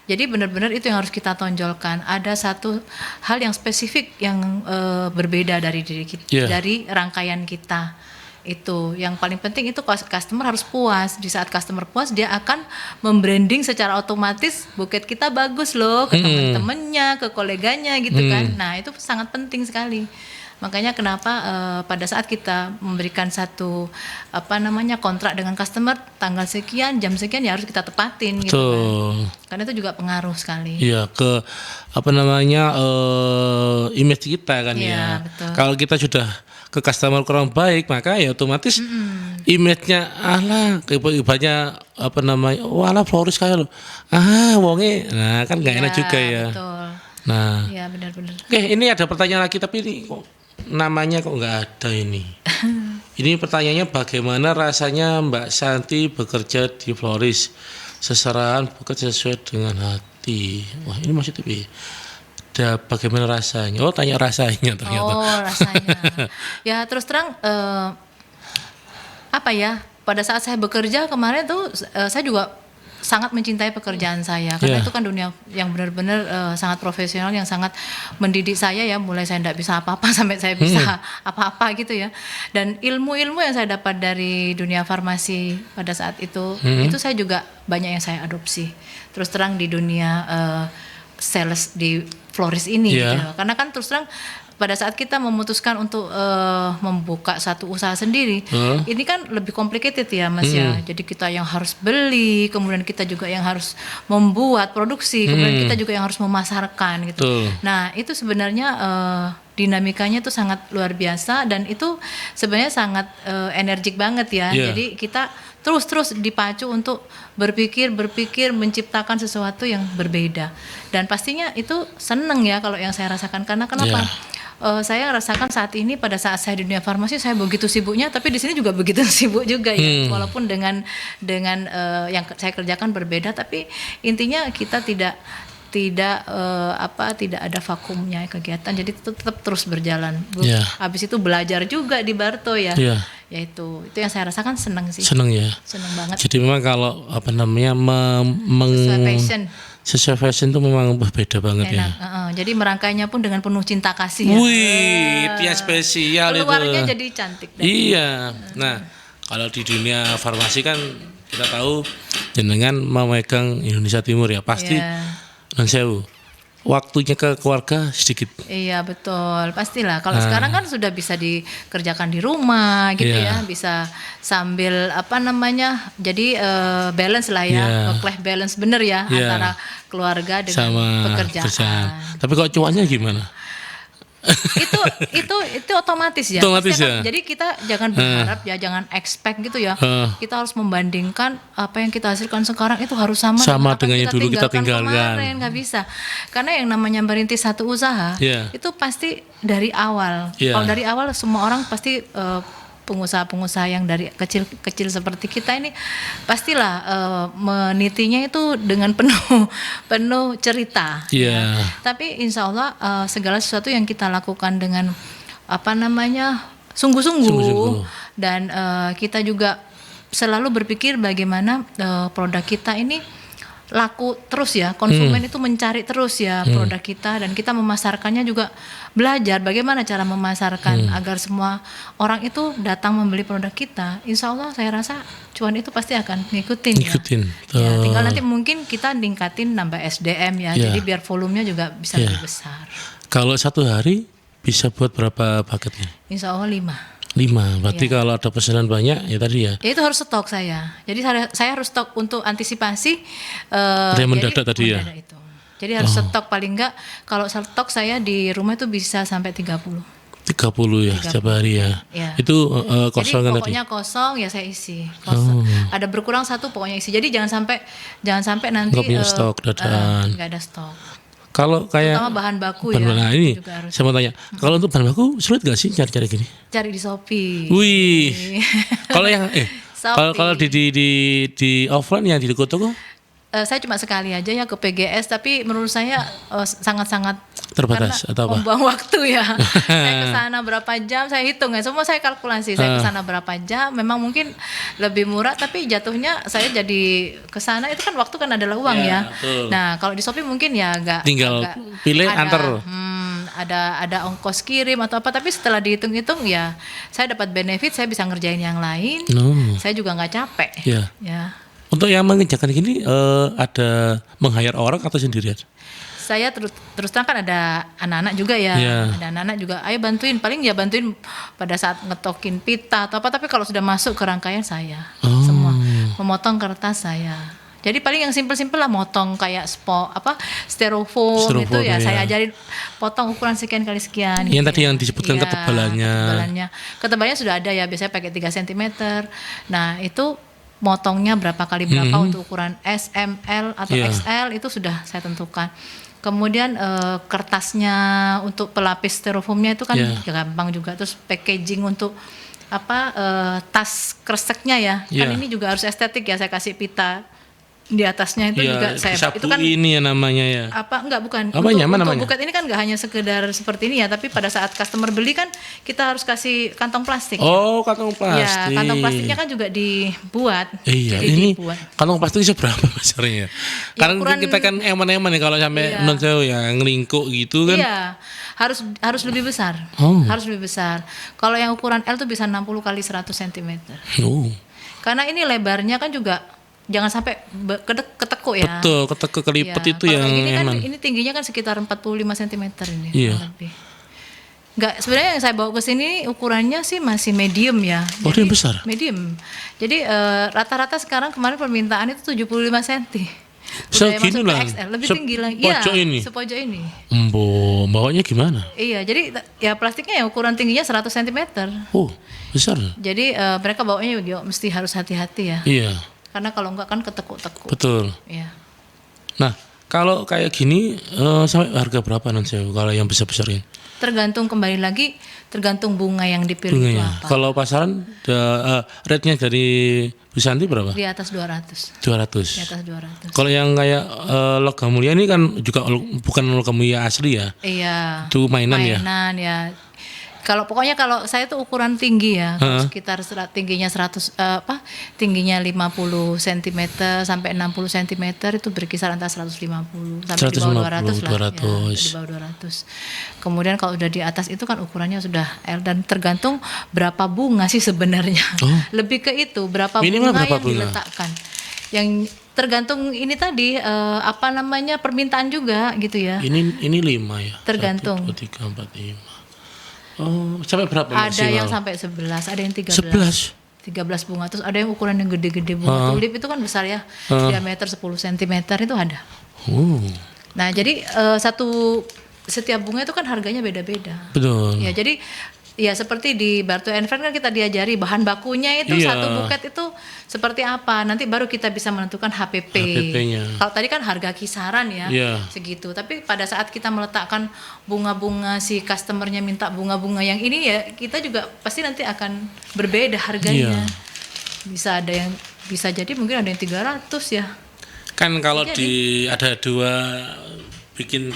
Jadi benar-benar itu yang harus kita tonjolkan. Ada satu hal yang spesifik yang berbeda dari diri kita, Iya. dari rangkaian kita. Itu yang paling penting, itu customer harus puas. Di saat customer puas, dia akan membranding secara otomatis buket kita bagus loh ke teman-temannya, ke koleganya gitu kan. Nah, itu sangat penting sekali. Makanya kenapa pada saat kita memberikan satu kontrak dengan customer tanggal sekian, jam sekian, ya harus kita tepatin gitu kan. Betul. Karena itu juga pengaruh sekali. Iya, ke image kita kan Iya, ya. betul. Kalau kita sudah ke customer kurang baik, maka ya otomatis image-nya ibaratnya wala florist kayak lo. Wonge. Nah, kan nggak enak juga ya. Betul. Nah, Iya, benar-benar. oke, ini ada pertanyaan lagi, tapi ini kok namanya kok nggak ada ini. Ini pertanyaannya, bagaimana rasanya Mbak Santi bekerja di florist? Seserahan bekerja sesuai dengan hati. Wah, ini masih tapi bagaimana rasanya? Oh, tanya rasanya ternyata. Oh, rasanya. Ya terus terang pada saat saya bekerja kemarin tuh saya juga sangat mencintai pekerjaan saya, karena itu kan dunia yang benar-benar sangat profesional, yang sangat mendidik saya ya, mulai saya tidak bisa apa-apa sampai saya bisa apa-apa gitu ya. Dan ilmu-ilmu yang saya dapat dari dunia farmasi pada saat itu saya juga banyak yang saya adopsi. Terus terang di dunia sales di florist ini gitu. Karena kan terus terang pada saat kita memutuskan untuk membuka satu usaha sendiri, ini kan lebih complicated ya Mas ya. Jadi kita yang harus beli, kemudian kita juga yang harus membuat produksi, kemudian kita juga yang harus memasarkan gitu. Nah itu sebenarnya dinamikanya itu sangat luar biasa, dan itu sebenarnya sangat energik banget ya. Jadi kita terus dipacu untuk berpikir, menciptakan sesuatu yang berbeda. Dan pastinya itu seneng ya kalau yang saya rasakan, karena kenapa? Saya rasakan saat ini, pada saat saya di dunia farmasi saya begitu sibuknya, tapi di sini juga begitu sibuk juga ya. Walaupun dengan yang saya kerjakan berbeda, tapi intinya kita tidak ada vakumnya kegiatan, jadi tetap terus berjalan. Habis itu belajar juga di Barto ya. Ya itu yang saya rasakan, senang sih. Senang ya. Senang banget. Jadi memang kalau sesuai fashion itu memang berbeda banget. Enak. Jadi merangkainya pun dengan penuh cinta kasih. Wih, dia spesial itu. Keluarnya jadi cantik. Iya. Nah, kalau di dunia farmasi kan kita tahu jenengan memegang Indonesia Timur ya, pasti non sewu. Waktunya ke keluarga sedikit. Iya betul, pastilah. Kalau sekarang kan sudah bisa dikerjakan di rumah gitu ya, bisa sambil jadi balance lah ya, work-life balance bener ya antara keluarga dengan sama pekerjaan. Tapi kalau cuannya gimana? itu otomatis ya. Otomatis ya. Jadi kita jangan berharap ya, jangan expect gitu ya. Kita harus membandingkan apa yang kita hasilkan sekarang itu harus sama dengan yang dulu kita tinggalkan. Kemarin nggak bisa. Karena yang namanya merintis satu usaha itu pasti dari awal. Kalau dari awal semua orang pasti pengusaha-pengusaha yang dari kecil seperti kita ini pastilah menitinya itu dengan penuh cerita. Tapi insya Allah segala sesuatu yang kita lakukan dengan sungguh-sungguh, dan kita juga selalu berpikir bagaimana produk kita ini laku terus ya, konsumen itu mencari terus ya produk kita, dan kita memasarkannya juga belajar bagaimana cara memasarkan agar semua orang itu datang membeli produk kita. Insya Allah saya rasa cuan itu pasti akan ngikutin. Ya, tinggal nanti mungkin kita ningkatin, nambah SDM ya, jadi biar volumenya juga bisa lebih besar. Kalau satu hari bisa buat berapa paketnya? Insya Allah 5. Berarti kalau ada pesanan banyak ya tadi ya. Ya itu harus stok saya. Jadi saya harus stok untuk antisipasi. Mendadak tadi ya. Itu. Jadi harus stok, paling enggak kalau stok saya di rumah itu bisa sampai 30 ya setiap hari ya. Itu kosong kan tadi. Jadi pokoknya kosong ya saya isi. Kosong. Ada berkurang satu pokoknya isi. Jadi jangan sampai nanti nggak punya stok dadakan. Nggak ada stok. Kalau kayak Terutama bahan baku nah ya. ini juga harus saya mau tanya, kalau untuk bahan baku sulit gak sih cari-cari gini? cari di Shopee. Wih, kalau yang Shopee. kalau di offline yang di toko-toko Saya cuma sekali aja ya ke PGS, tapi menurut saya sangat-sangat terbatas karena atau apa? membuang waktu ya. Saya ke sana berapa jam, saya hitung ya, semua saya kalkulasi. Saya ke sana berapa jam, memang mungkin lebih murah, tapi jatuhnya saya jadi ke sana itu kan waktu kan adalah uang Ya, ya. betul. Nah, kalau di Shopee mungkin ya Tinggal pilih, antar. ada ongkos kirim atau apa, tapi setelah dihitung-hitung ya saya dapat benefit, saya bisa ngerjain yang lain. Saya juga nggak capek. Ya. Ya. Untuk yang mengerjakan gini ada meng-hire orang atau sendirian? Saya terus terang kan ada anak-anak juga ya, ada anak-anak juga, ayo bantuin, paling ya bantuin pada saat ngetokin pita atau apa, tapi kalau sudah masuk ke rangkaian saya semua, memotong kertas saya. Jadi paling yang simpel-simpel lah, motong kayak styrofoam itu ya, saya ajarin potong ukuran sekian kali sekian. Yang gitu tadi yang disebutkan ketebalannya. Ketebalannya sudah ada ya, biasanya pakai 3 cm. Nah itu motongnya berapa kali berapa untuk ukuran S, M, L atau XL itu sudah saya tentukan. Kemudian kertasnya untuk pelapis styrofoamnya itu kan gampang juga. Terus packaging untuk tas kreseknya ya. Kan ini juga harus estetik ya, saya kasih pita di atasnya itu juga saya sapu itu kan ini ya namanya ya. Bukan. Apa Untuk buket ini kan nggak hanya sekedar seperti ini ya, tapi pada saat customer beli kan kita harus kasih kantong plastik. Oh, kantong plastik. Ya, kantong plastiknya kan juga dibuat. Iya, ini kantong plastik seberapa besarnya? Karena kita kan eman-eman nih kalau sampai non sewu ya ngelingkuk gitu kan. Iya, harus lebih besar. Harus lebih besar. Kalau yang ukuran L tuh bisa 60 kali 100 cm. Karena ini lebarnya kan juga jangan sampai ketekuk ya. Betul, ketekuk kelipet itu yang kan, ini tingginya kan sekitar 45 cm ini. Lebih. Sebenarnya yang saya bawa ke sini ukurannya sih masih medium ya. Oh, dia besar. Medium. Jadi rata-rata sekarang kemarin permintaan itu 75 cm. Segini lah. Lebih tinggi lagi. Sepojok ini. Sepojok ini. Bawanya gimana? Iya, jadi ya plastiknya ya ukuran tingginya 100 cm. Oh, besar. Jadi mereka bawanya mesti harus hati-hati ya. Iya. Karena kalau enggak kan ketekuk-tekuk. Betul. Iya. Nah, kalau kayak gini sampai harga berapa non sewu kalau yang besar-besar ini? Tergantung tergantung bunga yang dipilih itu apa. Kalau pasaran rate-nya dari Bu Santi berapa? Di atas 200. 200. Di atas 200. Kalau yang kayak logam mulia ini kan juga bukan logam mulia asli ya? Iya. Itu mainan ya? Mainan ya. Pokoknya kalau saya tuh ukuran tinggi ya, sekitar tingginya 50 cm sampai 60 cm itu berkisar antara 150 sampai di bawah 200 lah. Ya, di bawah 200. Kemudian kalau udah di atas itu kan ukurannya sudah L, dan tergantung berapa bunga sih sebenarnya. Lebih ke itu, berapa bunga yang diletakkan. Yang tergantung ini tadi permintaan juga gitu ya. Ini 5 ya. Tergantung. 1, 2, 3, 4, 5. Oh, sampai berapa maksimal? Ada yang sampai 11, ada yang 13. 13 bunga, terus ada yang ukuran yang gede-gede bunga tulip itu kan besar ya, diameter 10 cm itu ada. Nah, jadi setiap bunga itu kan harganya beda-beda. Betul. Ya, jadi ya seperti di Barto & Friend kan kita diajari bahan bakunya itu satu buket itu seperti apa. Nanti baru kita bisa menentukan HPP-nya. Kalau tadi kan harga kisaran ya, segitu. Tapi pada saat kita meletakkan bunga-bunga, si customernya minta bunga-bunga yang ini ya, kita juga pasti nanti akan berbeda harganya. Bisa ada yang bisa jadi mungkin ada yang 300 ya. Kan kalau ada 2 bikin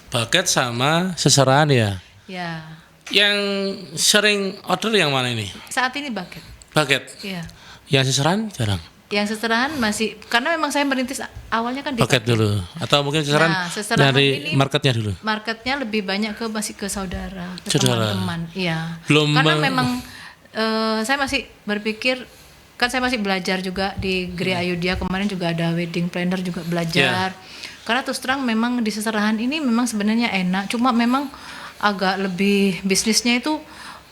buket sama seserahan ya. Ya. Yang sering order yang mana ini? Saat ini buket. Buket? Iya. Yang seserahan jarang? Yang seserahan masih, karena memang saya merintis awalnya kan di buket dulu. Atau mungkin seserahan dari marketnya dulu? Marketnya lebih banyak masih ke saudara, ke teman-teman. Iya. Karena memang saya masih berpikir, kan saya masih belajar juga di Geria Ayudhya, kemarin juga ada wedding planner juga belajar. Karena terus terang memang di seserahan ini memang sebenarnya enak, cuma memang agak lebih bisnisnya itu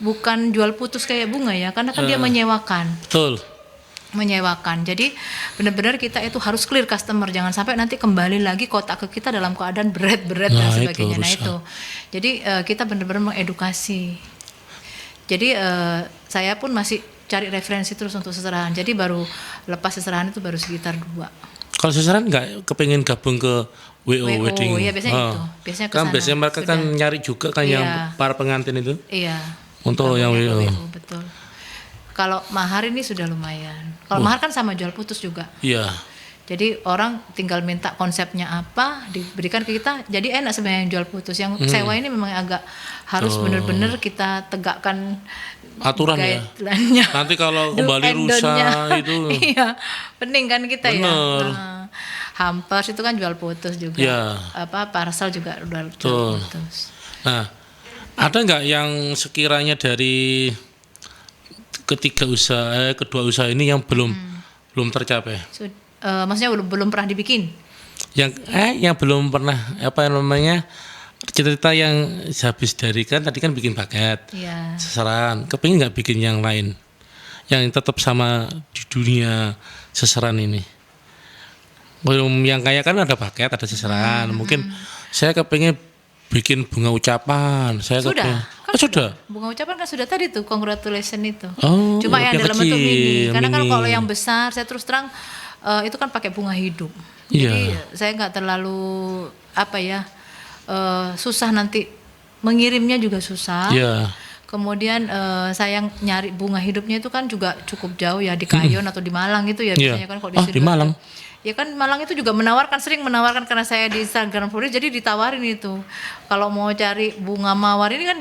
bukan jual putus kayak bunga ya, karena kan dia menyewakan. Betul. Menyewakan. Jadi benar-benar kita itu harus clear customer, jangan sampai nanti kembali lagi kotak ke kita dalam keadaan berat-berat dan sebagainya. Jadi kita benar-benar mengedukasi. Jadi saya pun masih cari referensi terus untuk seserahan. Jadi baru lepas seserahan itu baru sekitar 2. Kalau sasaran nggak kepengen gabung ke WO wedding. Iya biasanya itu. Biasanya ke Kan sana. biasanya mereka kan nyari juga kan yang Iya. para pengantin itu. Iya. Untuk yang Gabungnya ke WO. WO, betul. Kalau mahar ini sudah lumayan. Kalau mahar kan sama jual putus juga. Iya. Jadi orang tinggal minta konsepnya apa diberikan ke kita. Jadi enak sebenarnya yang jual putus. Yang sewa ini memang agak harus benar-benar kita tegakkan Aturan ya. guideline-nya. Nanti kalau Do kembali and rusak don't-nya. itu. Iya, pening kan kita Bener. ya. Hampers itu kan jual putus juga. Iya. Apa parcel juga jual Betul. putus. Nah, ada nggak yang sekiranya dari kedua usaha ini yang belum tercapai? Maksudnya belum pernah dibikin. Yang belum pernah apa namanya cerita yang habis dari kan tadi kan bikin paket Iya. sesaran, kepingin nggak bikin yang lain yang tetap sama di dunia sesaran ini? Belum, yang kayak kan ada paket ada sesaran, mungkin saya kepingin bikin bunga ucapan, saya Sudah, kepingin kan sudah. Bunga ucapan kan sudah tadi tuh, congratulations itu. Oh, Cuma yang dalam bentuk mini. Karena kan mini. kalau yang besar, saya terus terang itu kan pakai bunga hidup. Iya. Jadi saya nggak terlalu susah nanti mengirimnya juga susah. Iya. Kemudian saya nyari bunga hidupnya itu kan juga cukup jauh ya di Kayon atau di Malang itu ya Iya. biasanya kan kalau Oh, di Sidoarjo. Malang? Ya kan Malang itu juga sering menawarkan karena saya di Instagram Stories jadi ditawarin itu. Kalau mau cari bunga mawar ini kan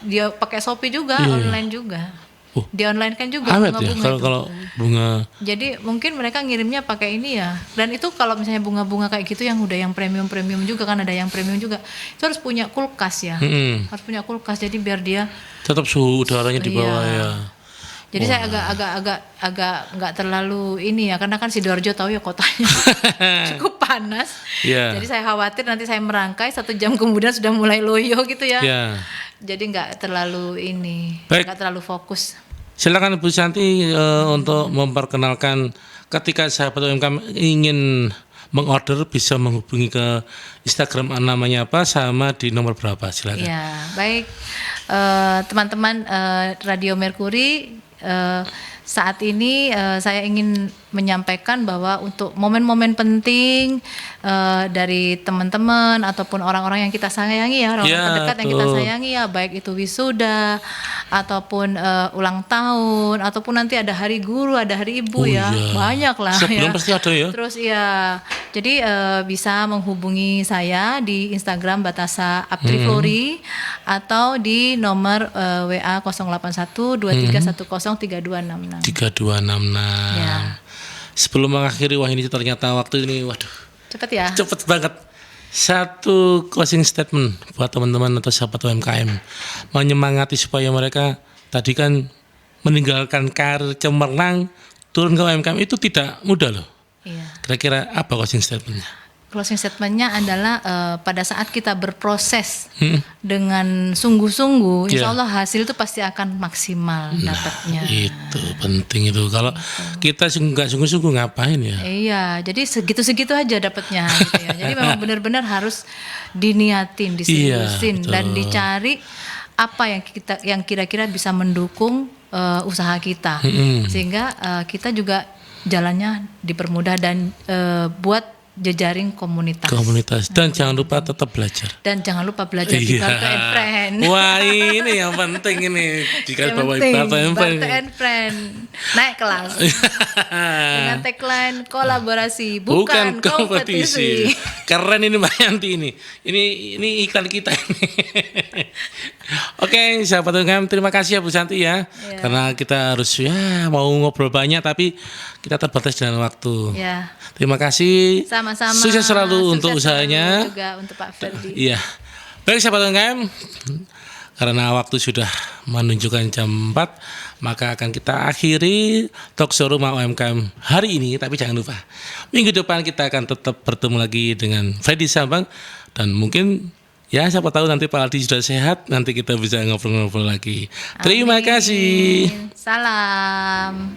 dia pakai Shopee juga, online juga. Oh. Di online kan juga Awet ya bunga-bunga itu. kalau bunga. Jadi mungkin mereka ngirimnya pakai ini ya. Dan itu kalau misalnya bunga-bunga kayak gitu yang udah yang premium juga kan ada yang premium juga. Itu harus punya kulkas ya. Harus punya kulkas jadi biar dia Tetap suhu udaranya di bawah Iya. ya. jadi saya agak nggak terlalu ini ya karena kan Sidoarjo tahu ya kotanya cukup panas. Iya. Jadi saya khawatir nanti saya merangkai 1 jam kemudian sudah mulai loyo gitu ya. Ya. Jadi nggak terlalu Baik. nggak terlalu fokus. Silakan Bu Santi untuk memperkenalkan ketika sahabat UMKM ingin mengorder bisa menghubungi ke Instagram namanya apa sama di nomor berapa, silakan. Ya, baik teman-teman Radio Mercury, saat ini saya ingin menyampaikan bahwa untuk momen-momen penting dari teman-teman ataupun orang-orang yang kita sayangi ya, orang-orang Ya, terdekat yang kita betul. sayangi ya, baik itu wisuda ataupun ulang tahun ataupun nanti ada hari guru, ada hari ibu Oh, ya, iya. banyak lah Sebelum ya. pasti ada ya. Terus ya, jadi bisa menghubungi saya di Instagram Batasa Aptri Flori atau di nomor WA 081 2310 3266. 3266. Ya. Sebelum mengakhiri, wah ini ternyata waktu ini waduh Cepet ya. cepet banget. Satu closing statement buat teman-teman atau sahabat UMKM menyemangati supaya mereka tadi kan meninggalkan karir cemerlang turun ke UMKM itu tidak mudah loh. Iya. Kira-kira apa closing statementnya? Closing statementnya adalah pada saat kita berproses dengan sungguh-sungguh, insya Iya. Allah hasil itu pasti akan maksimal dapatnya. Itu penting itu. Kalau kita nggak sungguh-sungguh ngapain ya? Iya, jadi segitu-segitu aja dapatnya. Gitu ya. Jadi memang benar-benar harus diniatin, diseriusin, Iya, betul. dan dicari apa yang kira-kira bisa mendukung usaha kita, sehingga kita juga jalannya dipermudah dan buat jejaring komunitas. Dan jangan lupa tetap belajar. Dan jangan lupa belajar di Barto and Friend. Wah ini yang penting ini. Jika Yang bawa penting, Barto and Friend. Barto and Friend naik kelas dengan tagline kolaborasi bukan kompetisi. Keren ini Mbak Yanti ini. Ini iklan kita ini. Oke, sahabat UMKM, terima kasih ya Bu Santi ya. Iya. Karena kita harus ya mau ngobrol banyak tapi kita terbatas dengan waktu. Ya, Terima kasih. sama-sama. Sukses selalu untuk Sukses usahanya. selalu juga untuk Pak Ferdi. Iya. Baik sahabat UMKM, karena waktu sudah menunjukkan jam 4, maka akan kita akhiri talk show Rumah UMKM hari ini. Tapi jangan lupa, minggu depan kita akan tetap bertemu lagi dengan Freddy Sambang. Dan mungkin ya siapa tahu nanti Pak Aldi sudah sehat, nanti kita bisa ngobrol-ngobrol lagi. Terima Amin. kasih. Salam.